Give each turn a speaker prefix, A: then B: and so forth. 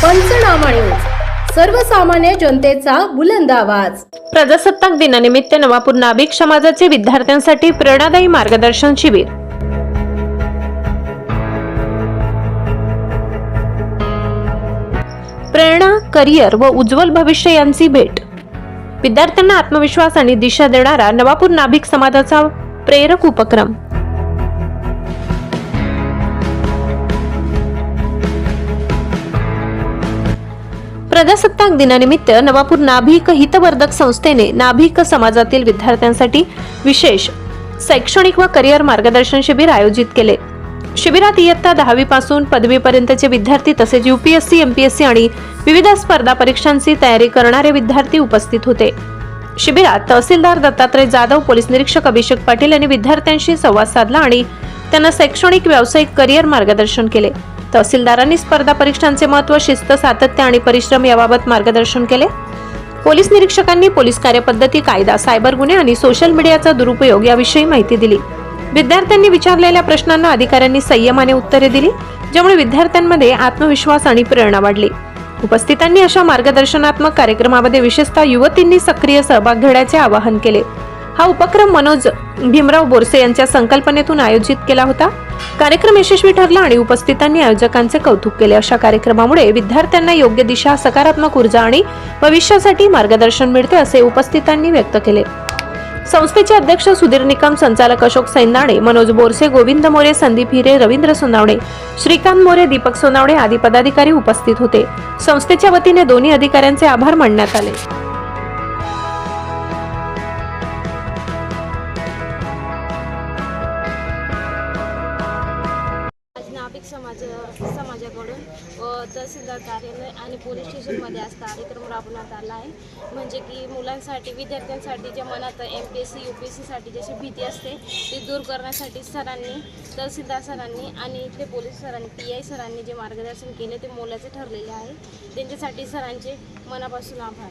A: पंचनामा न्यूज, सर्वसामान्य जनतेचा बुलंद आवाज।
B: प्रजासत्ताक दिनानिमित्त नवापूर नाभिक समाजाचे विद्यार्थ्यांसाठी प्रेरणादायी मार्गदर्शन शिबिर। प्रेरणा, करिअर व उज्ज्वल भविष्य यांची भेट। विद्यार्थ्यांना आत्मविश्वास आणि दिशा देणारा नवापूर नाभिक समाजाचा प्रेरक उपक्रम। प्रजासत्ताक दिनानिमित्त नवापूर नाभिक हितवर्धक संस्थेने नाभिक समाजातील विद्यार्थ्यांसाठी विशेष शैक्षणिक व करिअर मार्गदर्शन शिबिर आयोजित केले। शिबिरात इयत्ता 10वी पासून पदवीपर्यंतचे विद्यार्थी तसेच यूपीएससी, एमपीएससी आणि विविध स्पर्धा परीक्षांची तयारी करणारे विद्यार्थी उपस्थित होते। शिबिरात तहसीलदार दत्तात्रय जाधव, पोलीस निरीक्षक अभिषेक पाटील यांनी विद्यार्थ्यांशी संवाद साधला आणि त्यांना शैक्षणिक, व्यावसायिक, करिअर मार्गदर्शन केले। तहसीलदारांनी स्पर्धा परीक्षांचे महत्त्व, शिस्त, सातत्य आणि परिश्रम याबाबत मार्गदर्शन केले। पोलीस निरीक्षकांनी पोलीस कार्यपद्धती, कायदा, सायबर गुन्हे आणि सोशल मीडियाचा दुरुपयोग याविषयी माहिती दिली। विद्यार्थ्यांनी विचारलेल्या प्रश्नांना अधिकाऱ्यांनी संयमाने उत्तरे दिली, ज्यामुळे विद्यार्थ्यांमध्ये आत्मविश्वास आणि प्रेरणा वाढली। उपस्थितांनी अशा मार्गदर्शनात्मक कार्यक्रमामध्ये विशेषतः युवतींनी सक्रिय सहभाग घेण्याचे आवाहन केले। हा उपक्रम मनोज भीमराव बोरसे यांच्या संकल्पनेतून आयोजित केला होता। कार्यक्रम यशस्वी ठरला आणि उपस्थितांनी आयोजकांचे कौतुक केले। अशा कार्यक्रमामुळे विद्यार्थ्यांना योग्य दिशा, सकारात्मक ऊर्जा आणि भविष्यासाठी मार्गदर्शन मिळते असे उपस्थितांनी व्यक्त केले। संस्थेचे अध्यक्ष सुधीर निकम, संचालक अशोक सैंदाणे, मनोज बोरसे, गोविंद मोरे, संदीप हिरे, रवींद्र सोनावणे, श्रीकांत मोरे, दीपक सोनावणे आदी पदाधिकारी उपस्थित होते। संस्थेच्या वतीने दोन्ही अधिकाऱ्यांचे आभार मानण्यात आले।
C: नाभिक समाजाकडून तहसीलदार कार्यालय आणि पोलीस स्टेशनमध्ये आज कार्यक्रम राबवण्यात आला आहे। म्हणजे की मुलांसाठी, विद्यार्थ्यांसाठी ज्या मनात एमपीएससी, यूपीएससीसाठी जशी भीती असते ती दूर करण्यासाठी सरांनी, तहसीलदार सरांनी आणि इथले पोलीस सरांनी, PI सरांनी जे मार्गदर्शन केले ते मोलाचे ठरलेले आहे। त्यांच्यासाठी सरांचे मनापासून आभार।